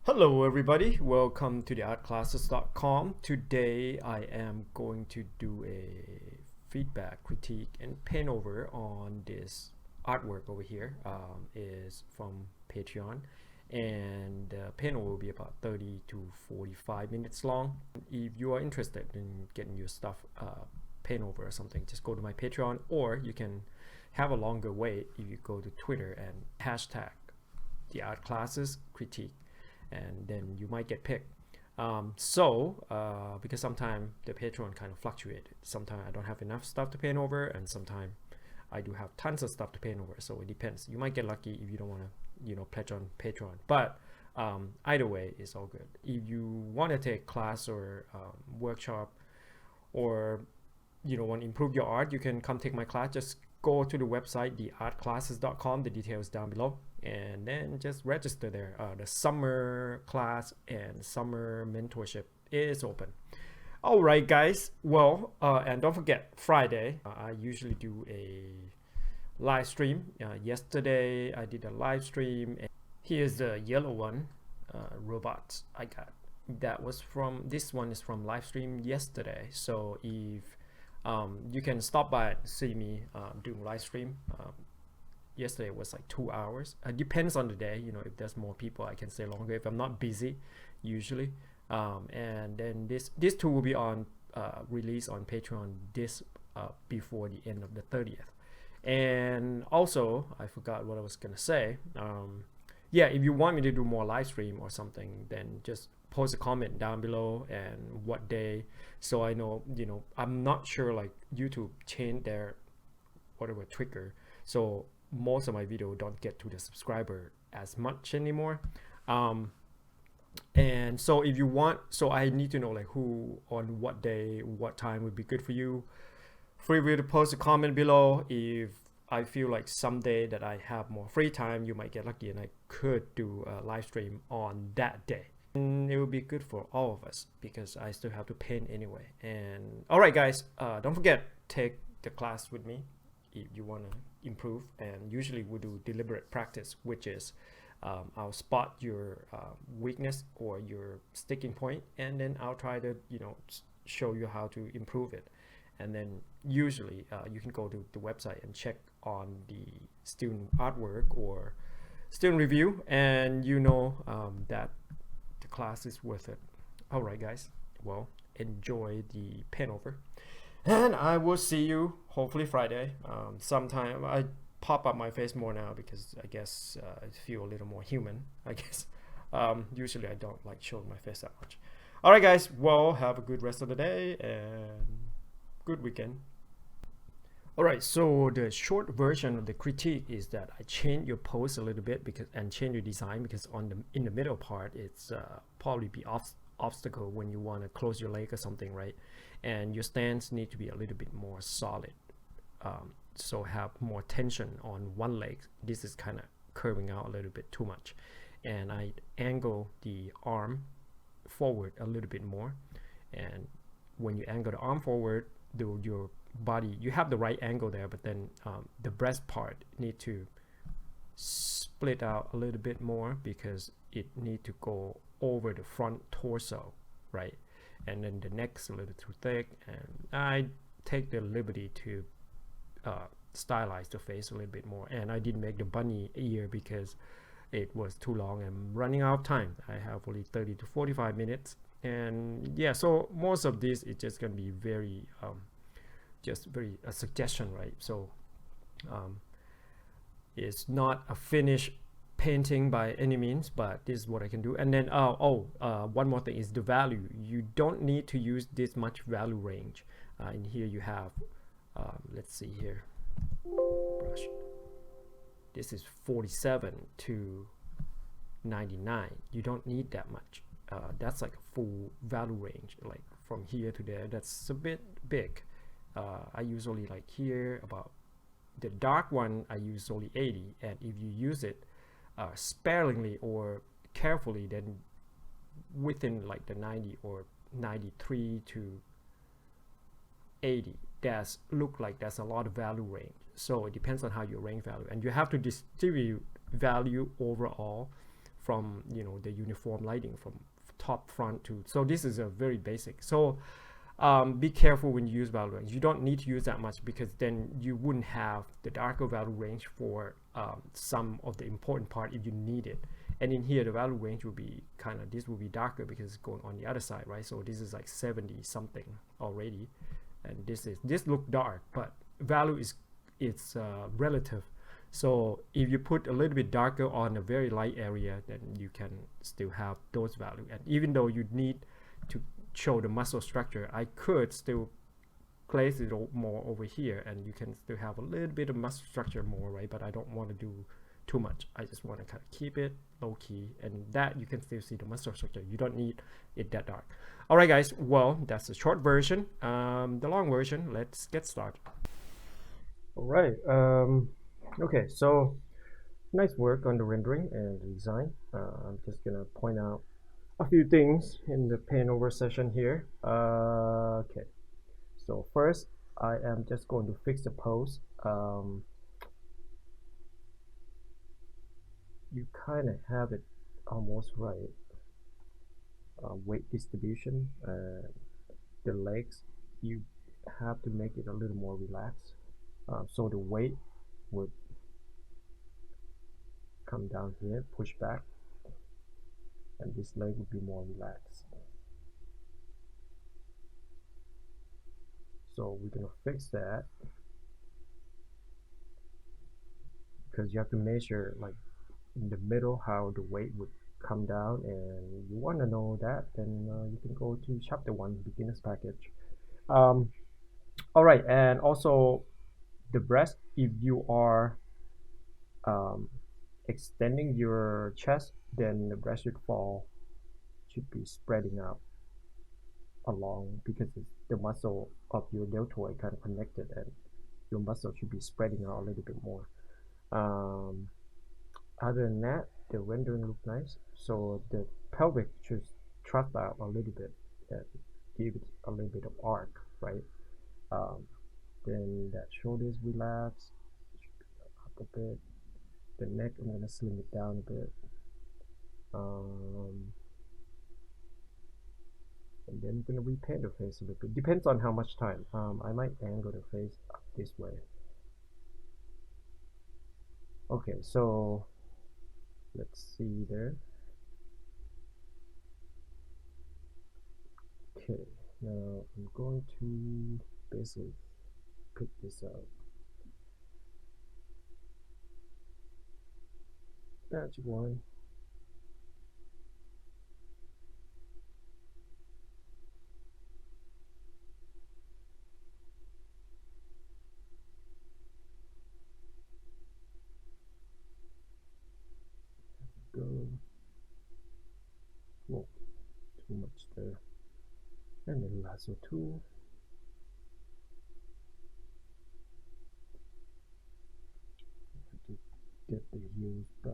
Hello everybody, welcome to the artclasses.com. Today I am going to do a feedback, critique, and paint over on this artwork over here. Is from Patreon, and the panel will be about 30 to 45 minutes long. If you are interested in getting your stuff paint over or something, just go to my Patreon, or you can have a longer wait if you go to Twitter and hashtag the art classes critique, and then you might get picked. Because sometimes the Patreon kind of fluctuate. Sometimes I don't have enough stuff to paint over, and sometimes I do have tons of stuff to paint over. So it depends. You might get lucky if you don't want to, pledge on Patreon. But either way, it's all good. If you want to take class or workshop, or want to improve your art, you can come take my class. Just go to the website, theartclasses.com. The details down below, and then just register there. The summer class and summer mentorship is open. All right, guys. Well, and don't forget, Friday, I usually do a live stream. Yesterday, I did a live stream. And here's the yellow one, robots I got. This one is from live stream yesterday. So if you can stop by and see me doing live stream. Yesterday was like 2 hours. Depends on the day. If there's more people, I can stay longer. If I'm not busy, usually. And then this two will be on release on Patreon before the end of the 30th. And also, I forgot what I was gonna say. Yeah, if you want me to do more live stream or something, then just post a comment down below and what day, so I know. I'm not sure, like YouTube changed their whatever trigger, so most of my video don't get to the subscriber as much anymore. And so if you want, so I need to know like who on what day, what time would be good for you. Free will to post a comment below. If I feel like someday that I have more free time, you might get lucky and I could do a live stream on that day. And it will be good for all of us because I still have to paint anyway. And all right, guys, don't forget, take the class with me if you want to improve. And usually we do deliberate practice, which is I'll spot your weakness or your sticking point, and then I'll try to show you how to improve it. And then usually you can go to the website and check on the student artwork or student review, and that the class is worth it. All right, guys, well, enjoy the paint over, and I will see you hopefully Friday. Sometime I pop up my face more now because I guess I feel a little more human, I guess. Usually I don't like showing my face that much. All right, guys, well, have a good rest of the day and good weekend. All right, so the short version of the critique is that I change your pose a little bit and change your design, because in the middle part it's probably be obstacle when you want to close your leg or something, right? And your stance need to be a little bit more solid, so have more tension on one leg. This is kind of curving out a little bit too much, and I angle the arm forward a little bit more. And when you angle the arm forward, your body, you have the right angle there, but then the breast part need to split out a little bit more because it need to go over the front torso, right? And then the neck's a little too thick, and I take the liberty to stylize the face a little bit more. And I didn't make the bunny ear because it was too long. I'm running out of time. I have only 30 to 45 minutes, and yeah, so most of this is just gonna be very a suggestion, right? So it's not a finished painting by any means, but this is what I can do. And then one more thing is the value. You don't need to use this much value range. In here you have let's see here, brush. This is 47 to 99. You don't need that much. That's like a full value range, like from here to there. That's a bit big. I use only like here, about the dark one I use only 80, and if you use it sparingly or carefully, then within like the 90 or 93 to 80, that's a lot of value range. So it depends on how you range value, and you have to distribute value overall from, you know, the uniform lighting from top, front to. So this is a very basic. So be careful when you use value range. You don't need to use that much, because then you wouldn't have the darker value range for some of the important part if you need it. And in here, the value range will be kind of, this will be darker because it's going on the other side, right? So this is like 70 something already, and this look dark, but value is, it's relative. So if you put a little bit darker on a very light area, then you can still have those values. And even though you need to show the muscle structure, I could still place it more over here, and you can still have a little bit of muscle structure more, right? But I don't want to do too much. I just want to kind of keep it low key, and that you can still see the muscle structure. You don't need it that dark. All right, guys. Well, that's the short version. The long version, let's get started. All right. Okay, so nice work on the rendering and the design. I'm just gonna point out a few things in the pan over session here. Okay, so first I am just going to fix the pose. You kind of have it almost right. Weight distribution, the legs, you have to make it a little more relaxed. So the weight would come down here, push back, and this leg would be more relaxed. So we're gonna fix that, because you have to measure like in the middle how the weight would come down, and you want to know that, then you can go to chapter 1 beginners package. All right, and also the breast, if you are extending your chest, then the breast should be spreading out along, because the muscle of your deltoid kind of connected, and your muscle should be spreading out a little bit more. Other than that, the rendering looks nice. So the pelvic should thrust out a little bit and give it a little bit of arc, right? Then that shoulders relax, up a bit. The neck, I'm gonna slim it down a bit. And then I'm gonna repaint the face a little bit. Depends on how much time. I might angle the face up this way. Okay, so let's see there. Okay, now I'm going to basically pick this up. That's one. Go. Whoa, too much there. And then lasso tool. To get the heels back.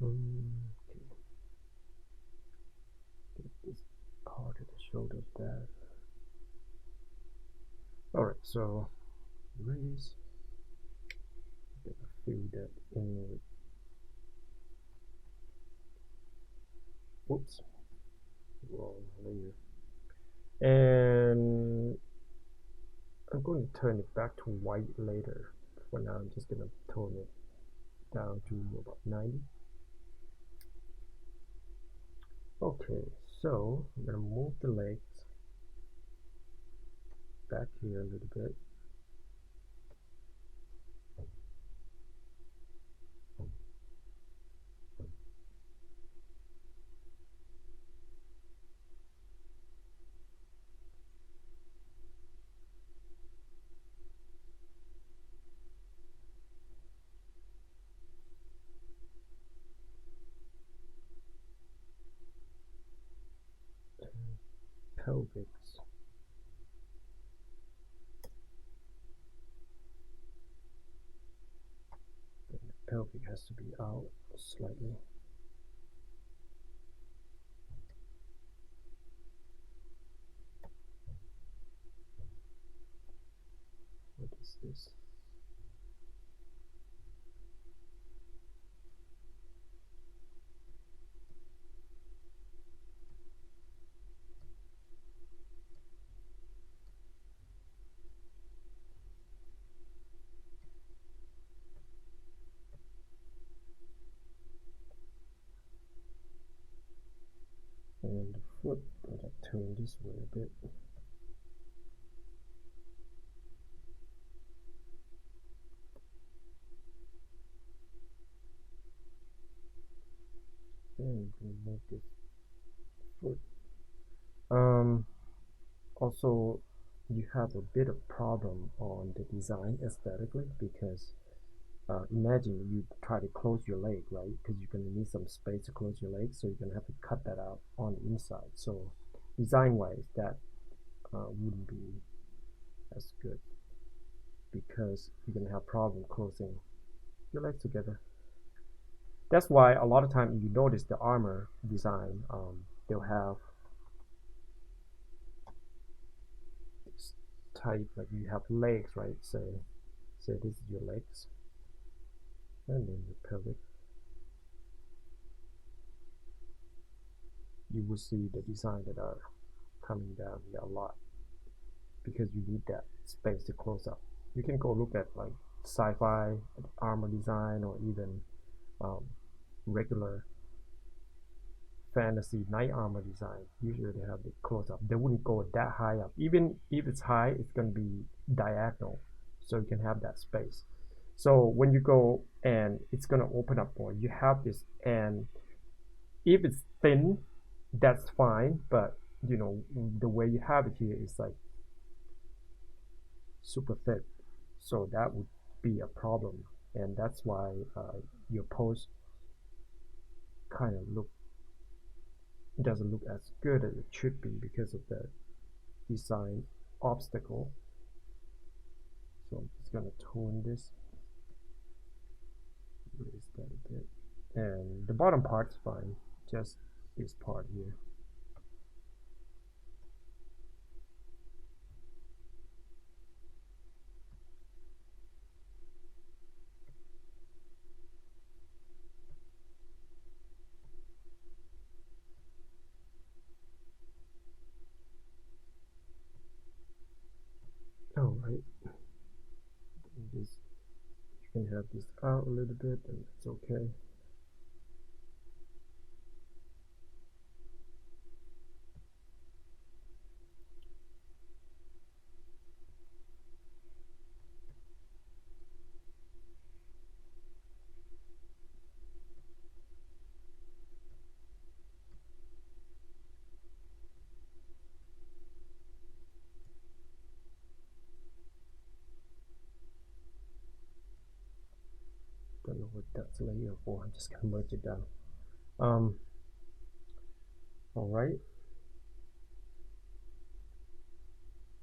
Okay. Get this part of the shoulders back. Alright, so raise. Gonna fill that in with, whoops, wrong layer. And I'm going to turn it back to white later. For now, I'm just gonna tone it down to about 90. Okay, so I'm gonna move the legs back here a little bit. Pelvics. The pelvic has to be out slightly. this. And the foot, I'm gonna turn this way a bit. And remove this foot. Also, you have a bit of problem on the design aesthetically because imagine you try to close your leg, right? Because you're going to need some space to close your leg, so you're going to have to cut that out on the inside. So design-wise, that wouldn't be as good because you're going to have problem closing your legs together. That's why a lot of time you notice the armor design, they'll have this type, like you have legs, right? Say this is your legs, and then your pelvic. You will see the design that are coming down here a lot because you need that space to close up. You can go look at like sci-fi armor design or even regular fantasy knight armor design. Usually they have it close up. They wouldn't go that high up. Even if it's high, it's going to be diagonal, so you can have that space. So when you go and it's going to open up more, you have this, and if it's thin, that's fine, but you know the way you have it here is like super thick, so that would be a problem, and that's why your post kind of doesn't look as good as it should be because of the design obstacle. So I'm just gonna tone this, raise that a bit, and the bottom part's fine, just this part here. All right, this, you can have this out a little bit, and it's okay. Don't know what that's layer for. I'm just gonna merge it down. All right.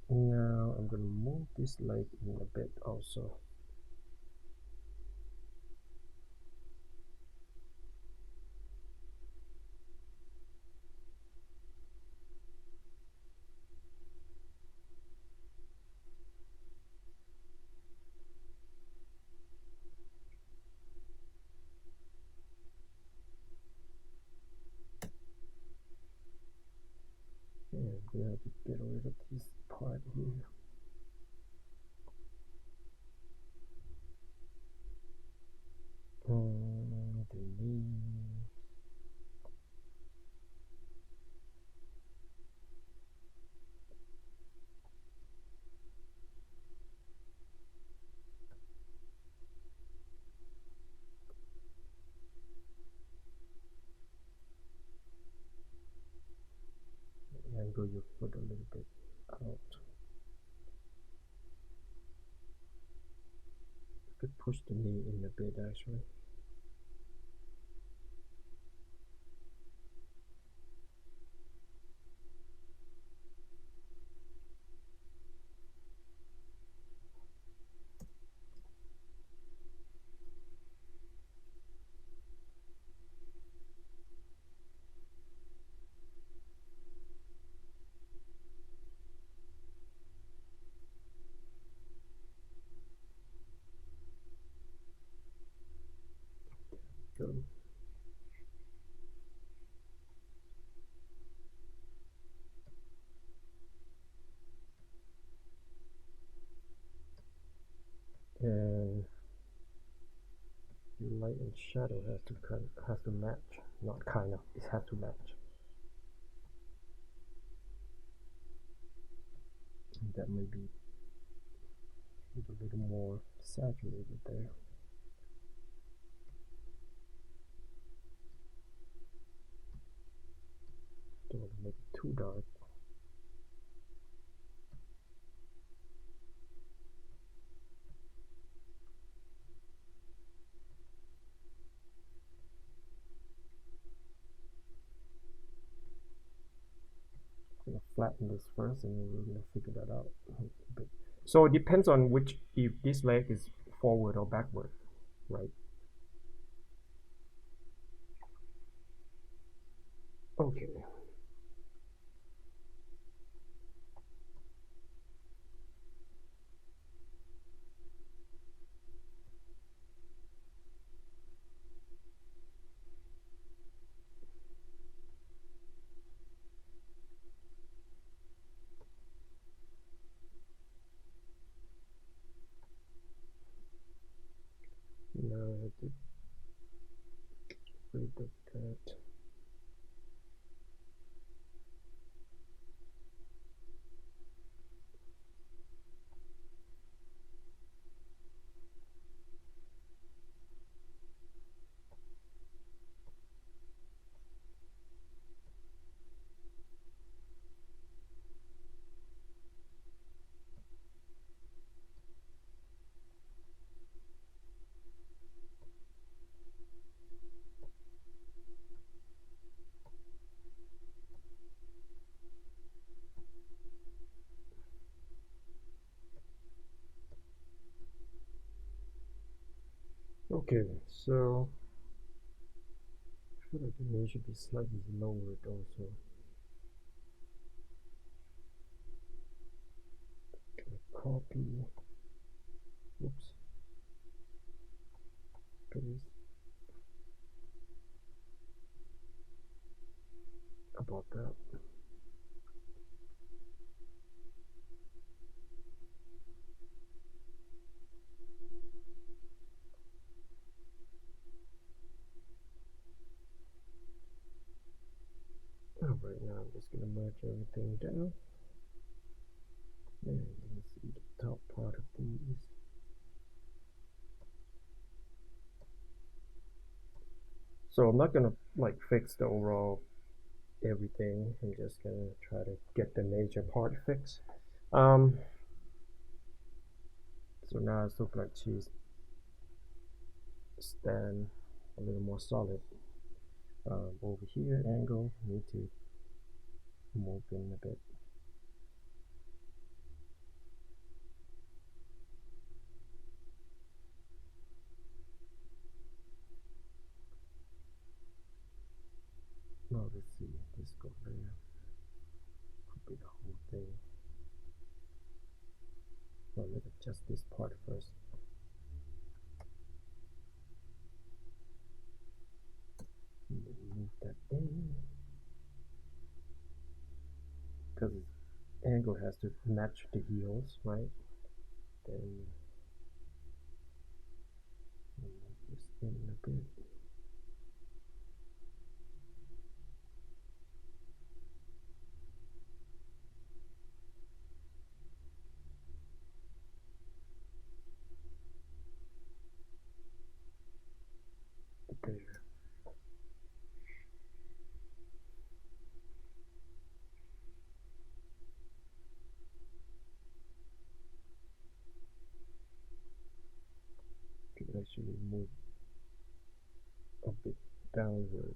Now I'm gonna move this leg in a bit also. And we have to get rid of this part here. The knee. Angle your foot a little bit out. You could push the knee in a bit actually. light and shadow has to match. Not kind of, it has to match. And that may be a little more saturated there. Don't want to make it too dark. I'm gonna flatten this first, and then we're gonna figure that out a bit. So it depends on which, if this leg is forward or backward, right? Okay. Now I have to read that. Okay, so I feel like the image should be slightly lowered also. Copy. Oops. Paste. About that. Alright, now I'm just gonna merge everything down. And you can see the top part of these. So I'm not gonna like fix the overall everything. I'm just gonna try to get the major part fixed. So now it's looks like she's stand a little more solid. Over here, angle, need to move in a bit. Now let's see, this go there. Could be the whole thing. Well, let's adjust this part first. Move that in. Because angle has to match the heels, right? Then move this in a bit. There. Could actually move a bit downward.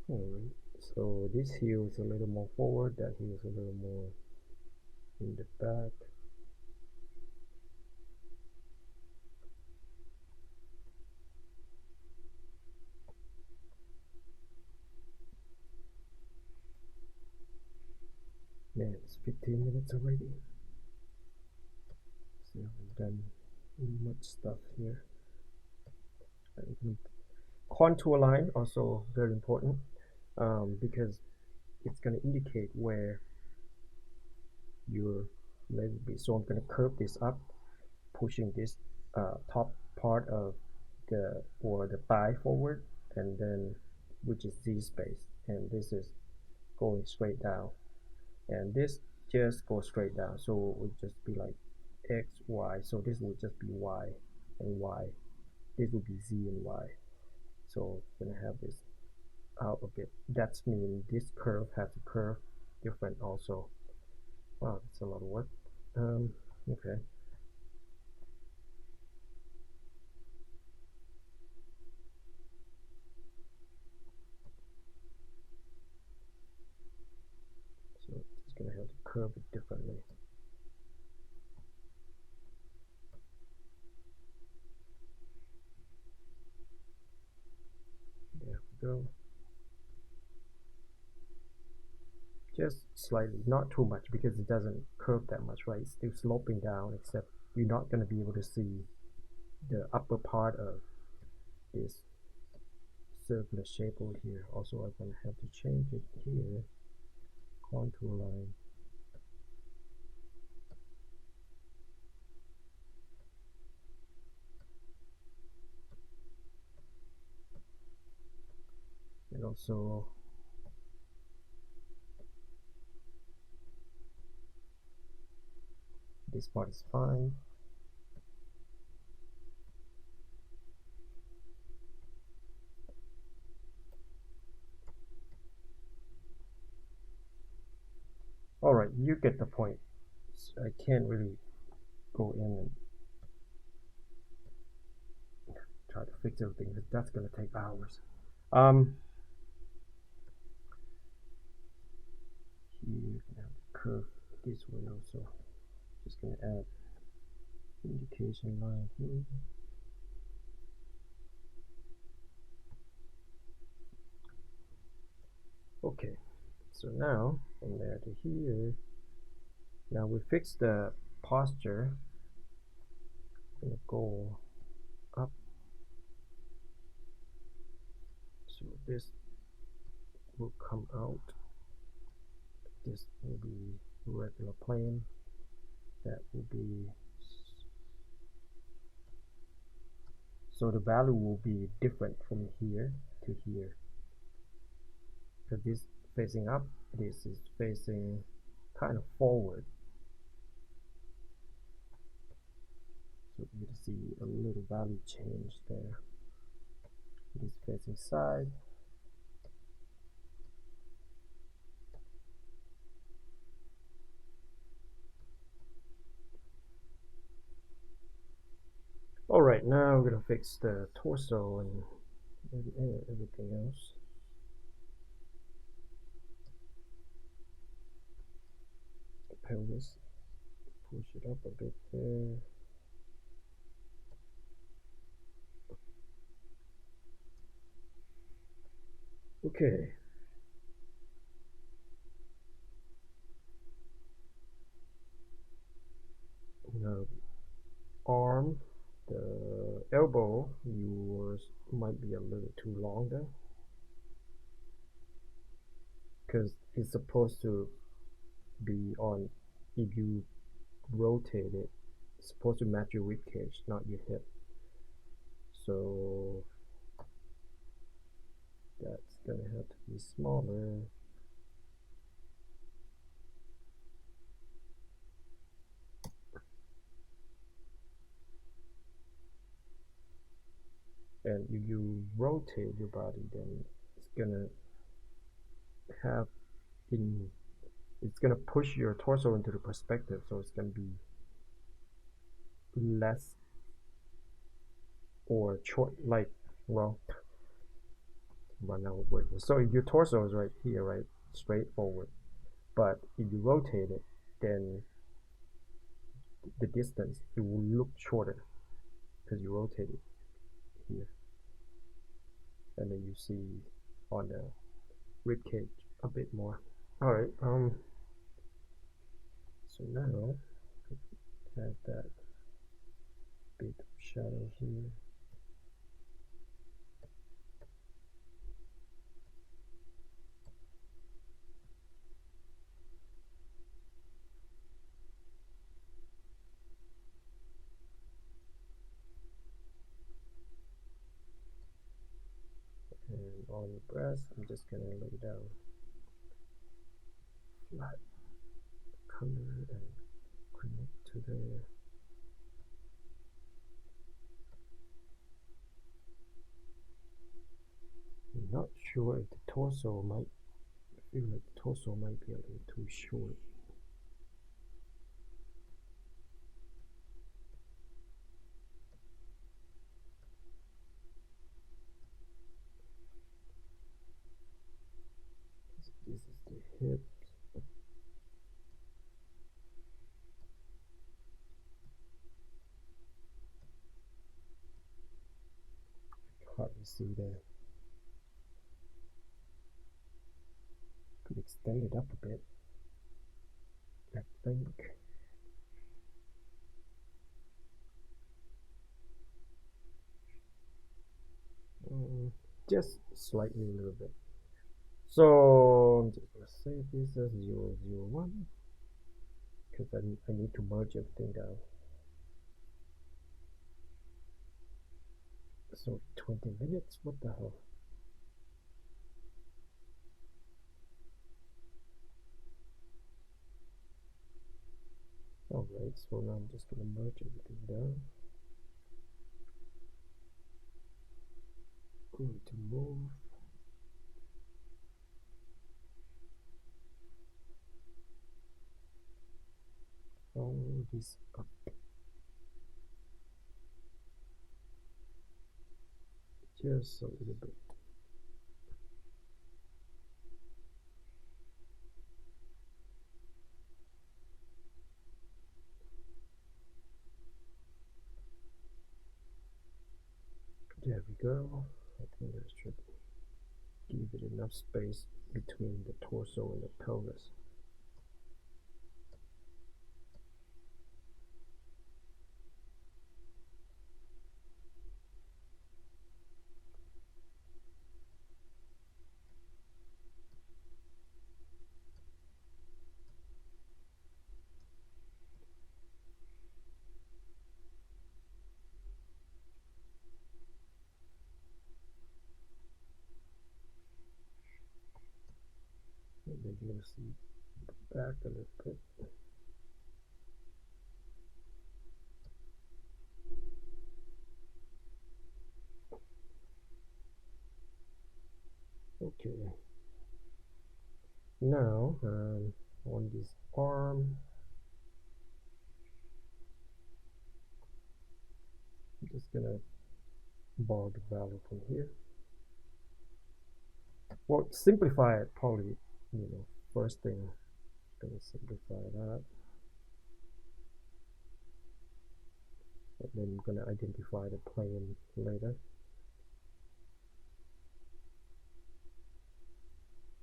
Alright, so this heel is a little more forward, that heel is a little more in the back. And it's 15 minutes already. So we've done much stuff here. Contour line also very important, because it's going to indicate where your laser will be. So I'm going to curve this up, pushing this top part of the thigh forward, and then which is Z space, and this is going straight down, and this just goes straight down. So it would just be like X, Y. So this would just be Y and Y. This would be Z and Y. So I'm gonna have this out a bit. That's mean this curve has to curve different also. Wow, that's a lot of work. Okay. So it's gonna have to curve it differently. There we go. Just slightly, not too much, because it doesn't curve that much, right? It's still sloping down, except you're not going to be able to see the upper part of this circular shape over here. Also, I'm going to have to change it here, contour line. And also this part is fine. Alright, you get the point. So I can't really go in and try to fix everything, because that's going to take hours. Here, gonna have to curve this way also. Just gonna add indication line here. Okay, so now from there to here, now we fixed the posture. I'm gonna go up, so this will come out. This will be regular plane. That will be, so the value will be different from here to here. So this facing up, this is facing kind of forward. So you can see a little value change there. It is facing side. Alright, now we're gonna fix the torso and everything else. The pelvis, push it up a bit there. Okay. Now, arm, the elbow, yours might be a little too long there, because it's supposed to be on, if you rotate it, it's supposed to match your rib cage, not your hip. So that's gonna have to be smaller. And if you rotate your body, then it's gonna have it's gonna push your torso into the perspective, so it's gonna be less or short, like, well, run out of words. So if your torso is right here, right, straight forward, but if you rotate it, then the distance, it will look shorter because you rotate it here, and then you see on the rib cage a bit more. All right, So now add that bit of shadow here. And on the breast, I'm just gonna lay down flat color and connect to there. I'm not sure if the torso might feel like the torso might be a little too short. This is the hips. Hard to see there. Could extend it up a bit, I think. Just slightly a little bit. So I'm just gonna save this as 001 because I need to merge everything down. So 20 minutes, what the hell? Alright, so now I'm just gonna merge everything down. Going to move. All this up. Just a little bit. There we go. I think that should give it enough space between the torso and the pelvis. Maybe you'll see back a little bit. Okay. Now on this arm, I'm just gonna borrow the value from here. Well, simplify it probably, first thing, I'm gonna simplify that. And then I'm gonna identify the plane later.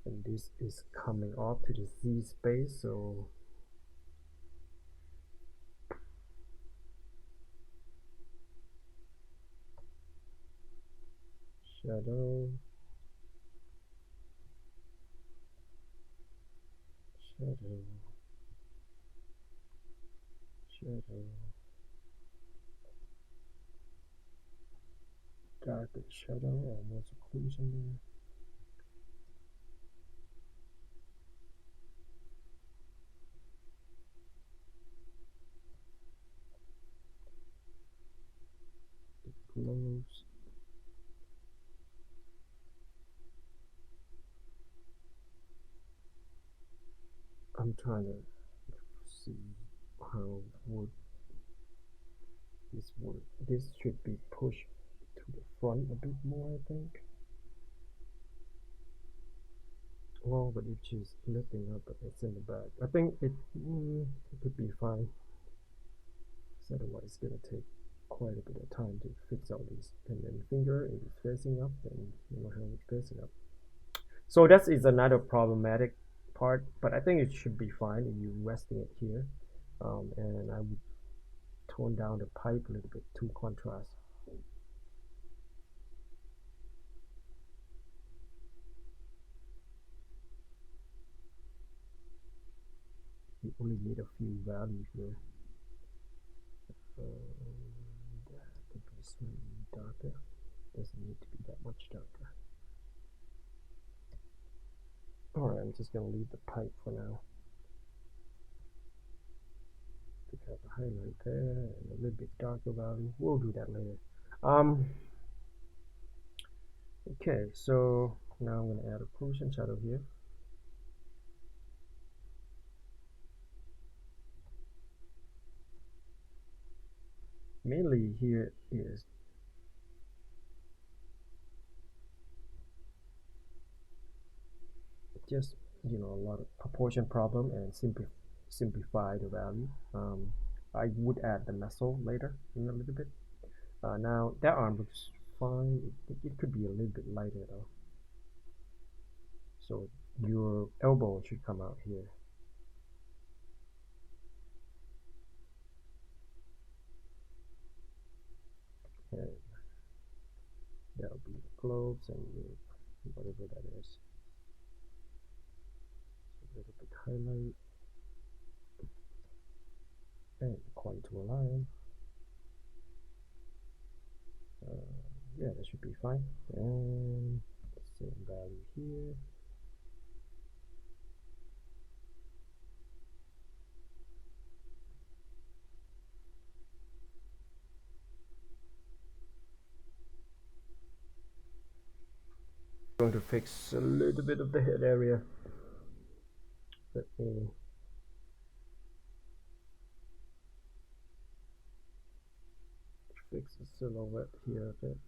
And this is coming off to the Z space, so shadow, shadow, shadow, darker shadow, almost occlusion there. Close. I'm trying to see how would this work. This should be pushed to the front a bit more, I think. Well, but if she's lifting up, but it's in the back. I think it could be fine. So otherwise, it's gonna take quite a bit of time to fix all these. And then finger, if it's facing up, then you know how it's facing up. So that is another problematic part, but I think it should be fine if you're resting it here. and I would tone down the pipe a little bit to contrast. You only need a few values here. That could be slightly darker. Doesn't need to be that much darker. Alright, I'm just gonna leave the pipe for now. To have a highlight there and a little bit darker value. We'll do that later. Okay, so now I'm gonna add a occlusion shadow here. Mainly here is just, you know, a lot of proportion problem and simplify the value. I would add the meso later in a little bit. Now that arm looks fine. It could be a little bit lighter though. So your elbow should come out here. And that'll be the globes and whatever that is. A little bit highlight and contour line. Yeah, that should be fine. And same value here. Going to fix a little bit of the head area. Let me fix the silhouette here a bit.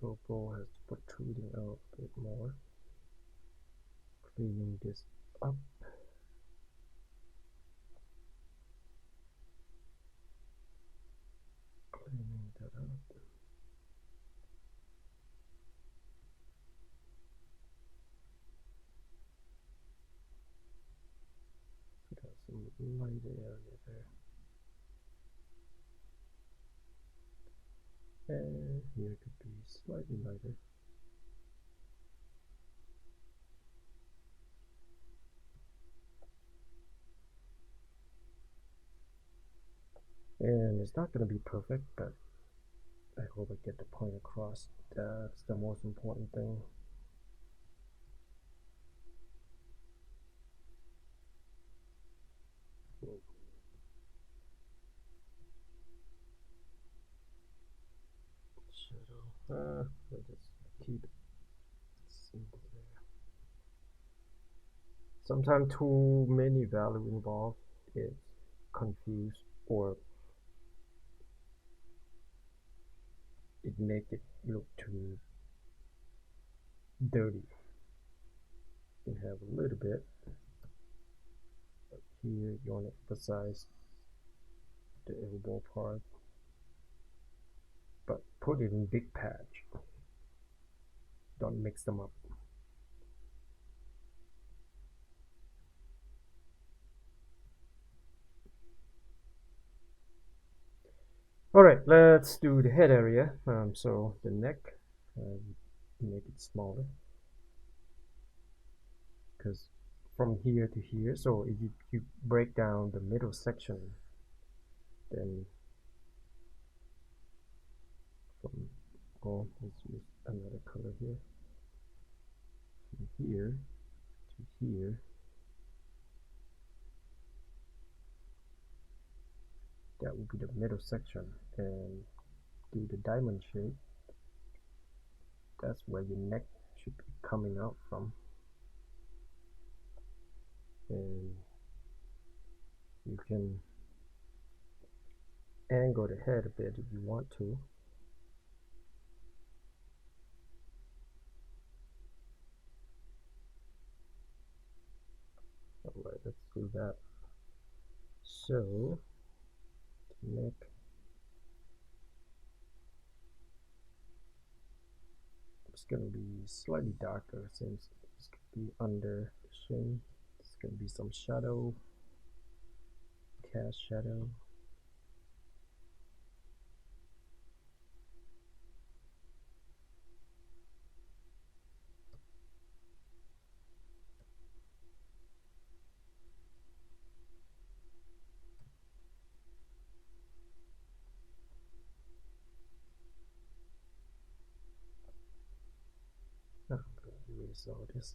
GoPro has protruding out a bit more. Cleaning this up. Cleaning that up. Got some light area there. And here could be slightly lighter. And it's not going to be perfect, but I hope I get the point across. That's the most important thing. Shadow. We'll just keep it simple there. Sometimes too many value involved is confused, or it make it look too dirty. You have a little bit, but here you want to emphasize the elbow part, but put it in big patch. Don't mix them up. Alright, let's do the head area. So the neck, make it smaller, because from here to here, so if you break down the middle section, then let's use another color here. From here to here, that will be the middle section, and do the diamond shape. That's where your neck should be coming out from, and you can angle the head a bit if you want to. Alright, let's do that. So neck, it's going to be slightly darker since it's be under the chin. It's gonna be some shadow, cast shadow. I'm gonna erase all this.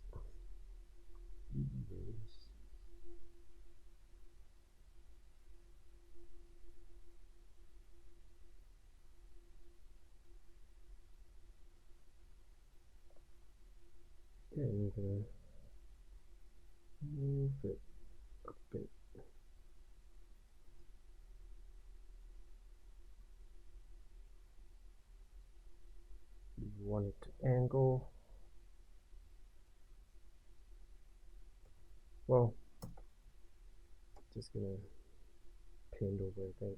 Erase. Okay, I'm gonna move it a bit. You want it to angle. Well, just gonna paint over, I think.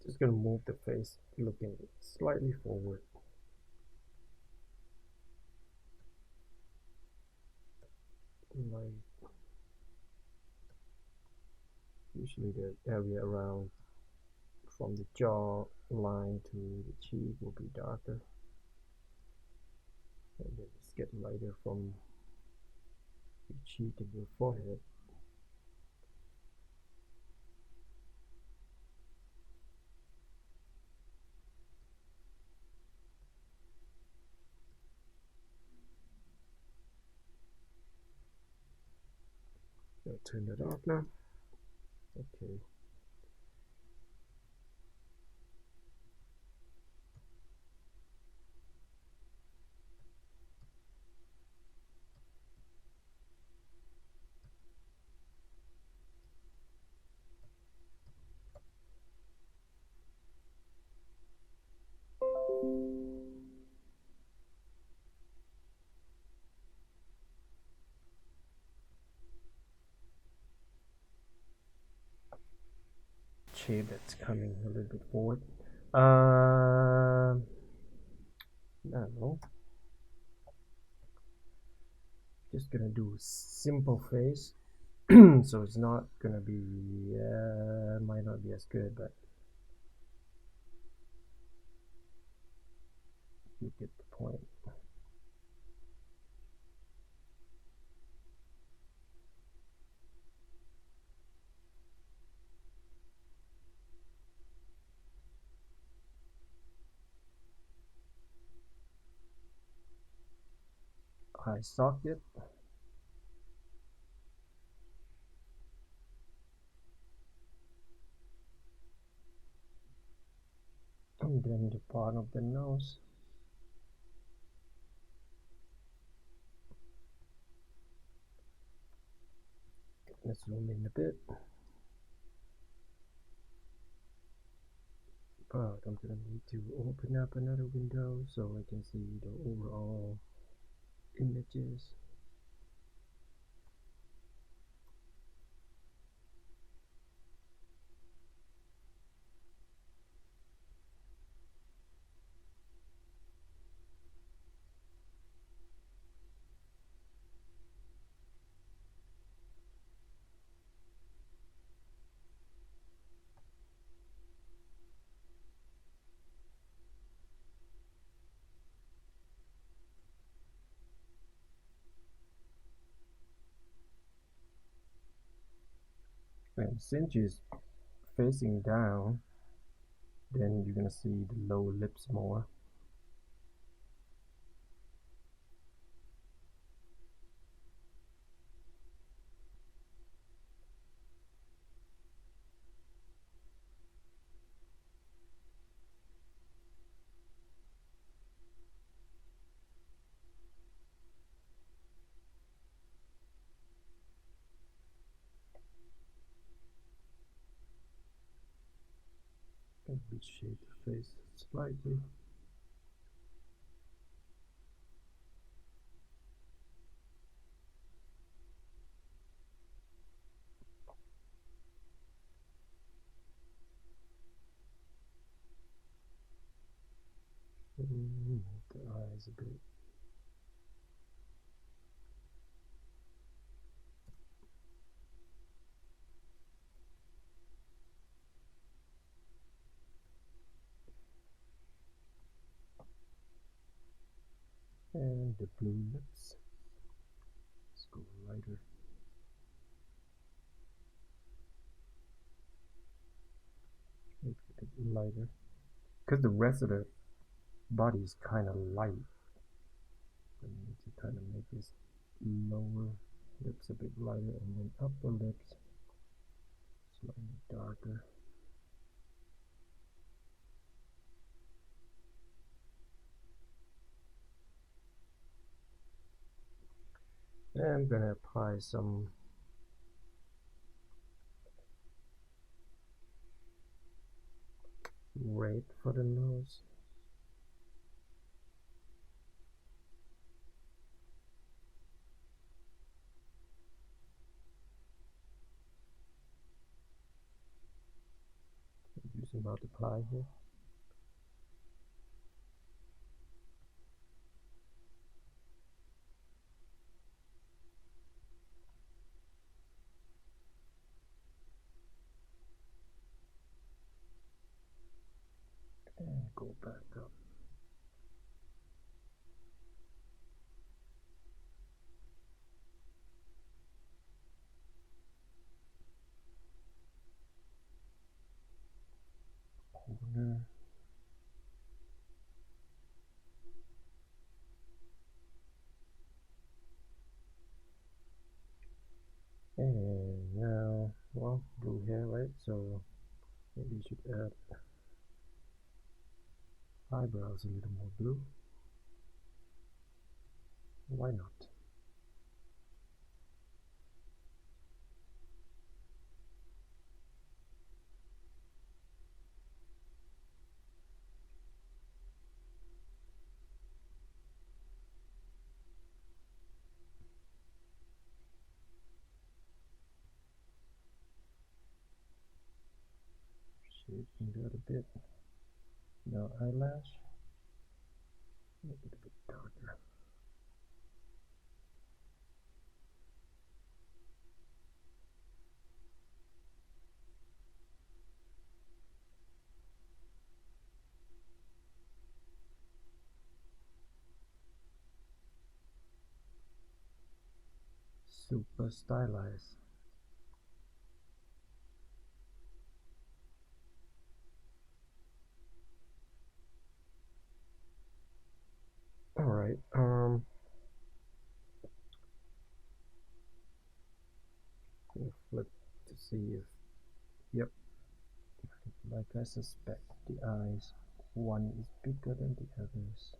Just gonna move the face looking slightly forward. Like usually the area around from the jaw line to the cheek will be darker, and then just get lighter from your cheek and your forehead. I'll turn that off now. Okay. Shade that's coming a little bit forward. I don't know. Just gonna do simple face. So it's not gonna be might not be as good, but you get the point. Eye socket. And then the part of the nose. Let's zoom in a bit. But I'm gonna need to open up another window so I can see the overall images. And since she's facing down, then you're gonna see the lower lips more. And reshape the face slightly. Move the eyes a bit. And the blue lips. Let's go lighter. Make it a bit lighter. Because the rest of the body is kind of light. I need to kind of make this lower lips a bit lighter and then upper lips slightly darker. And I'm gonna apply some red for the nose. Using multiply here. And go back up. Corner. And now, well, blue hair, right? So maybe you should add eyebrows a little more blue. Why not? Shaping that a bit. Now eyelash. Make it a bit darker. Super stylized. All right. Gonna flip to see if, yep, like I suspect, the eyes, one is bigger than the others.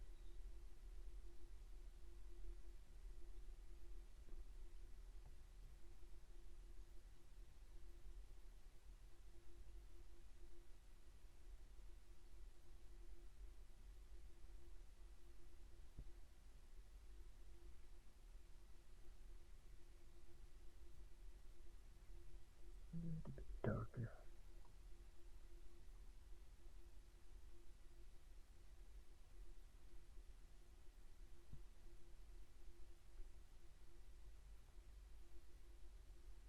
A little bit darker.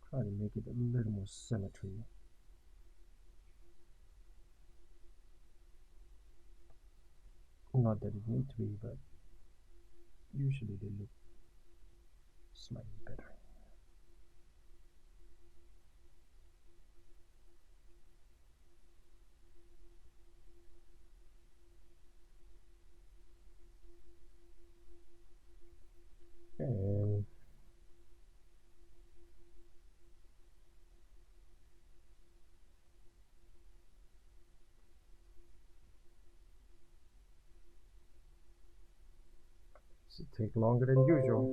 Try to make it a little more symmetry. Not that it needs to be, but usually they look slightly better. And it take longer than usual.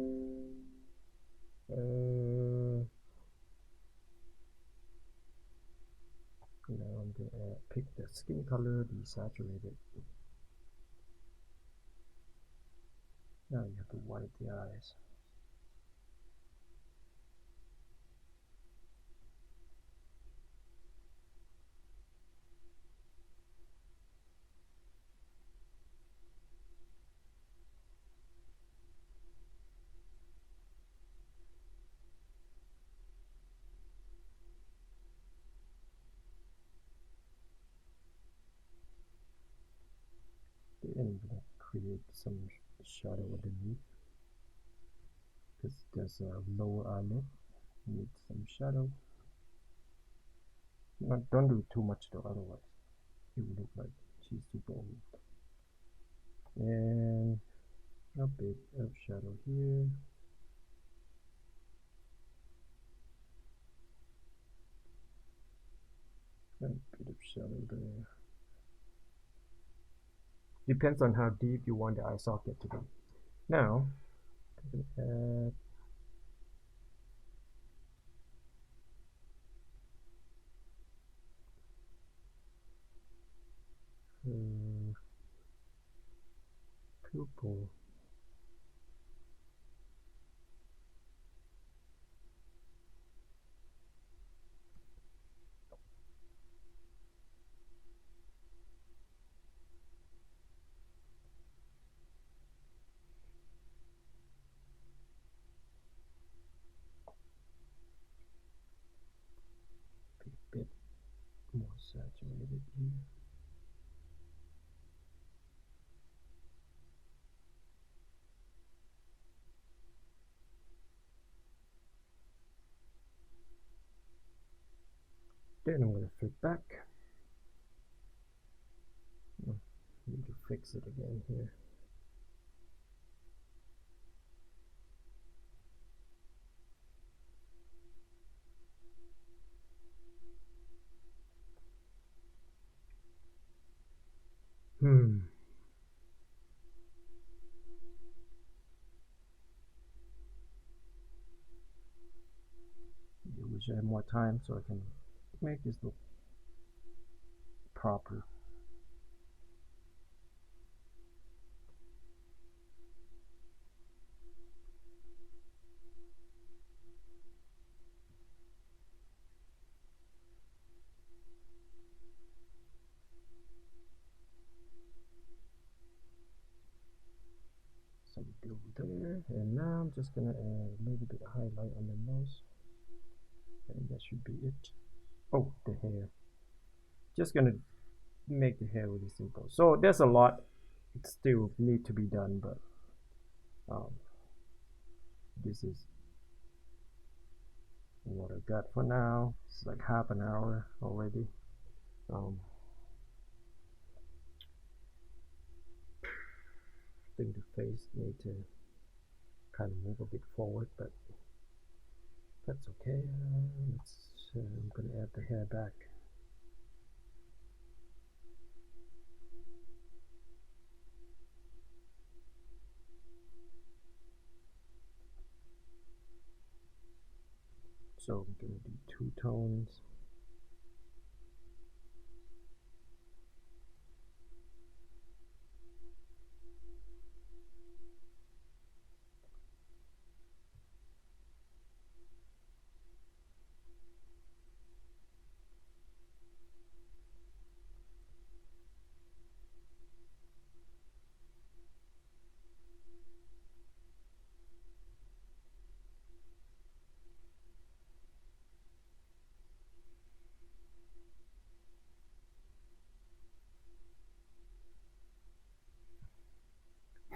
Now I'm gonna pick the skin color, desaturated. Now you have to white the eyes. create some shadow underneath, because there's a lower eyelid, need some shadow. Don't do too much though, otherwise it will look like she's super old. And a bit of shadow here. And a bit of shadow there. Depends on how deep you want the eye socket to be. Now, I'm going to add purple. A bit more saturated here. Then I'm going to flip back. Need to fix it again here. I wish I had more time so I can make this look proper. Some blue there, and now I'm just gonna add a little bit of highlight on the nose, and that should be it. Oh, the hair. Just gonna make the hair really simple. So there's a lot still need to be done, but this is what I got for now. It's like half an hour already. I think the face need to kind of move a bit forward, but that's okay. I'm gonna add the hair back. So I'm gonna do 2 tones.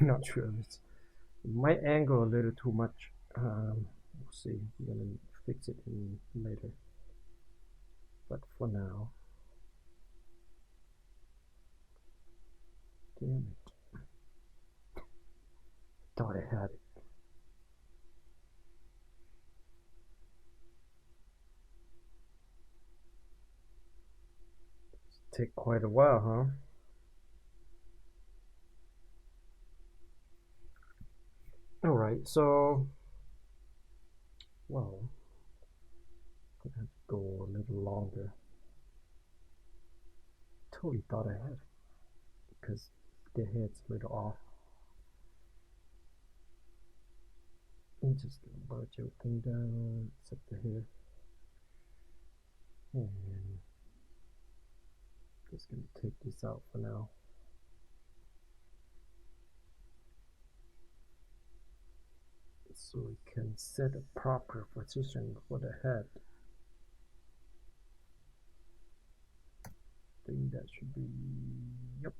Not sure, it might angle a little too much. We'll see. I'm gonna fix it in later, but for now, damn it, thought I had it. Take quite a while, huh? All right, so, well, I'm gonna have to go a little longer. Totally thought I had it because the head's a little off. I'm just gonna budge everything down except the hair, and just gonna take this out for now. So we can set a proper position for the head. I think that should be, yep.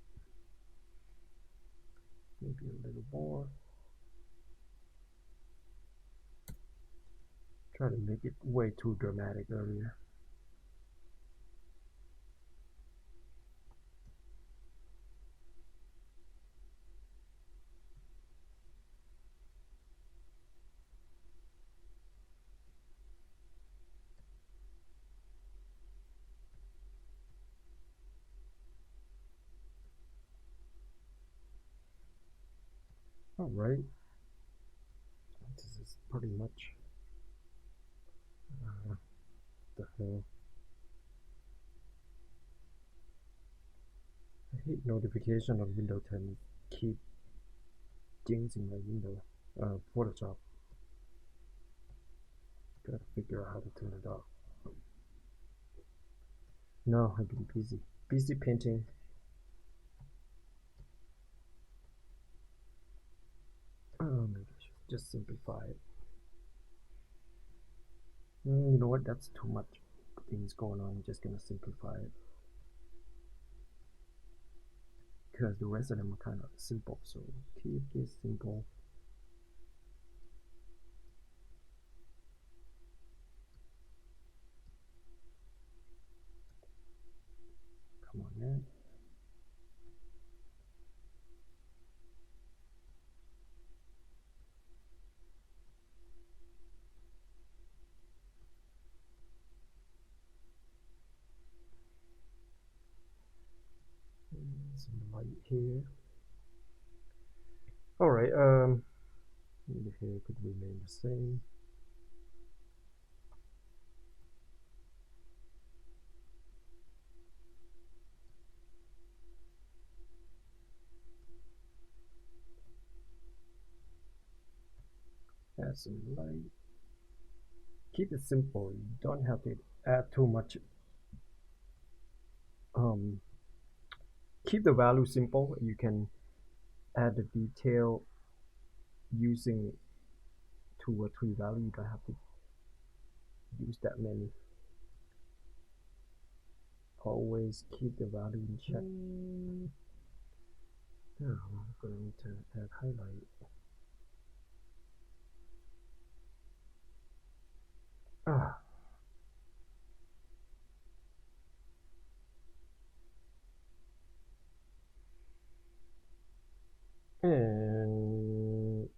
maybe a little more. Try to make it way too dramatic earlier. All right, this is pretty much the hell. I hate notification on Windows 10 keep jinxing my window. Photoshop. Gotta figure out how to turn it off. No, I've been busy. Busy painting. Oh, maybe I should just simplify it. You know what? That's too much things going on. I'm just gonna simplify it. Because the rest of them are kind of simple, so keep this simple. Come on, man. Some light here. All right. The hair could remain the same. Add some light. Keep it simple. You don't have to add too much. Keep the value simple. You can add the detail using 2 or 3 value. You don't have to use that many. Always keep the value in check. Now I'm going to add highlight. And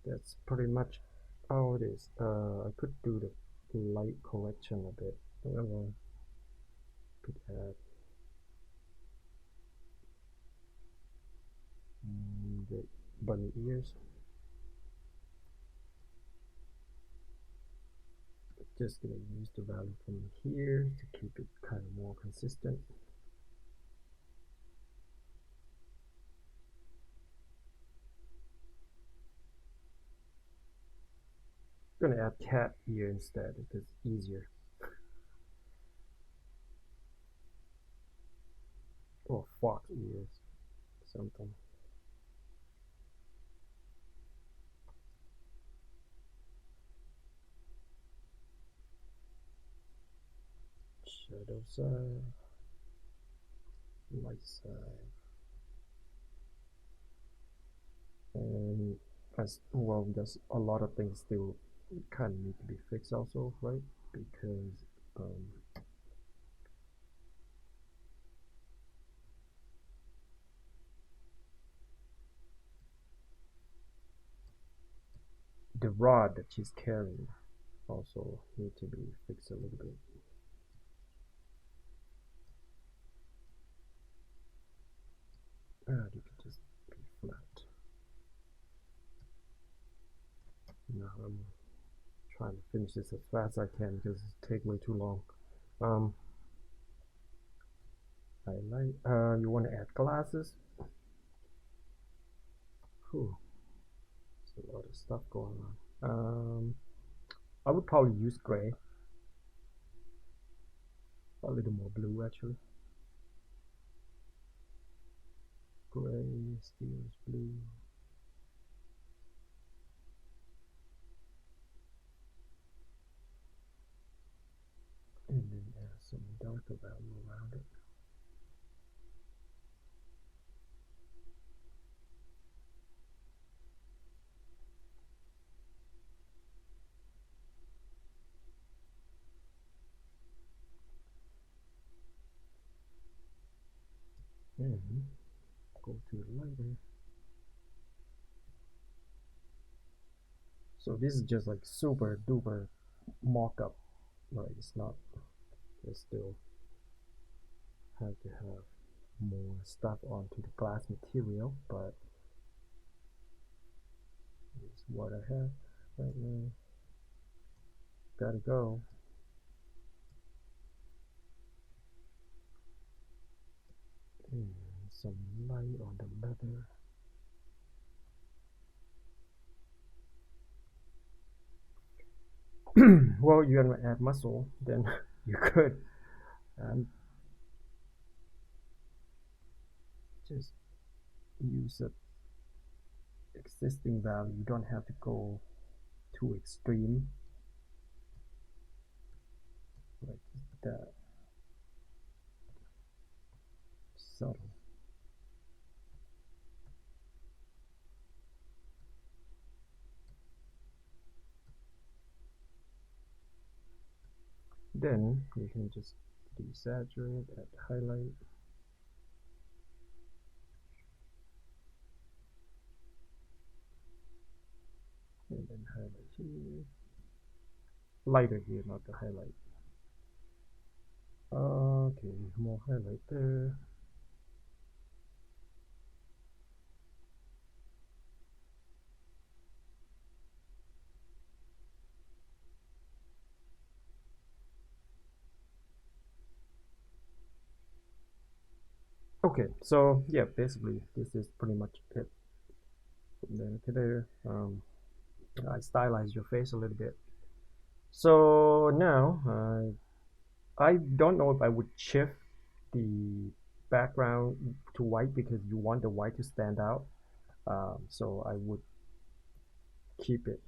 that's pretty much all it is. I could do the light correction a bit. Could add the bunny ears. Just gonna use the value from here to keep it kind of more consistent. I'm gonna add cat ear instead because it's easier. Or fox ears, something. Shadow side, light side, and as well, there's a lot of things still kind of need to be fixed also, right? Because the rod that she's carrying also need to be fixed a little bit. You can just be flat. Now I'm trying to finish this as fast as I can because it takes way too long. Highlight. You want to add glasses. Whew. There's a lot of stuff going on. I would probably use gray. A little more blue actually. Gray, steels, blue. And then add some darker value around it. then go to lighter. So this is just like super duper mock-up, right? It's not, they still have to have more stuff onto the glass material, but it's what I have right now. Gotta go. And some light on the leather. Well, you're gonna add muscle, then you could just use a existing value. You don't have to go too extreme like that. Subtle. Then you can just desaturate, add highlight. And then highlight here. Lighter here, not the highlight. Okay, more highlight there. Okay, so yeah, basically this is pretty much it. From there to there. I stylized your face a little bit. So now I don't know if I would shift the background to white because you want the white to stand out. So I would keep it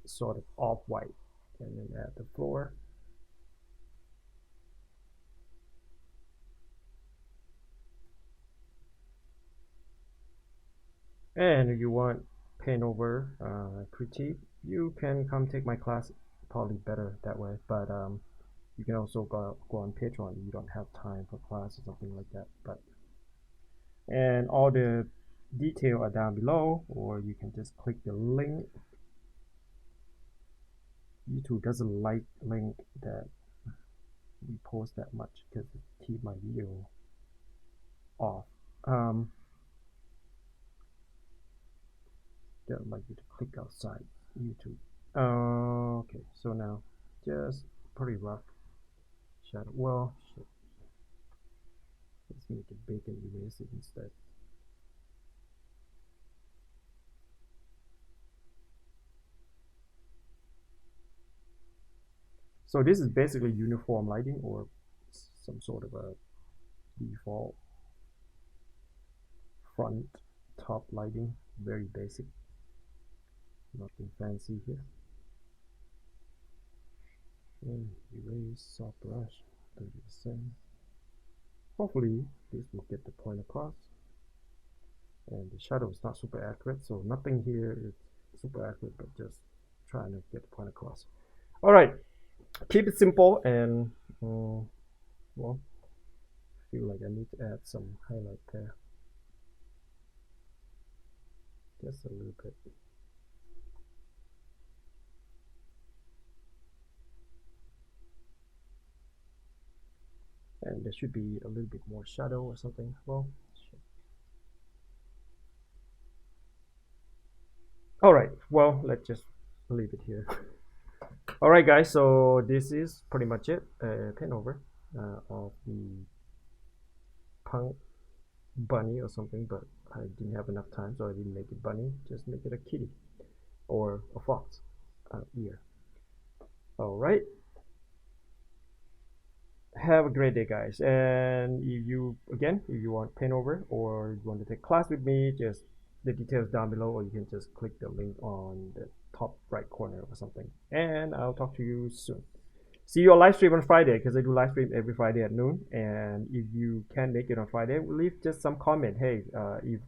sort of off-white and then add the floor. And if you want paint over critique, you can come take my class. Probably better that way, but you can also go on Patreon. You don't have time for class or something like that, but and all the detail are down below, or you can just click the link. YouTube doesn't like link that we post that much because it keep my video off. Don't like you to click outside YouTube. Okay, so now just pretty rough shadow. Well, shit. Let's make it big and erase it instead. So this is basically uniform lighting or some sort of a default front top lighting, very basic, nothing fancy here. And erase, soft brush, 30%. Hopefully this will get the point across. And the shadow is not super accurate, so nothing here is super accurate, but just trying to get the point across. All right, keep it simple, and well, I feel like I need to add some highlight there, just a little bit. And there should be a little bit more shadow or something. Well, all right, well, let's just leave it here. All right, guys, so this is pretty much it. Paint over of the punk bunny or something, but I didn't have enough time, so I didn't make it bunny. Just make it a kitty or a fox ear. All right, have a great day, guys. And if you want paint over or you want to take class with me, just the details down below, or you can just click the link on the top right corner or something. And I'll talk to you soon. See you on live stream on Friday, because I do live stream every Friday at noon. And if you can't make it on Friday, leave just some comment. Hey, if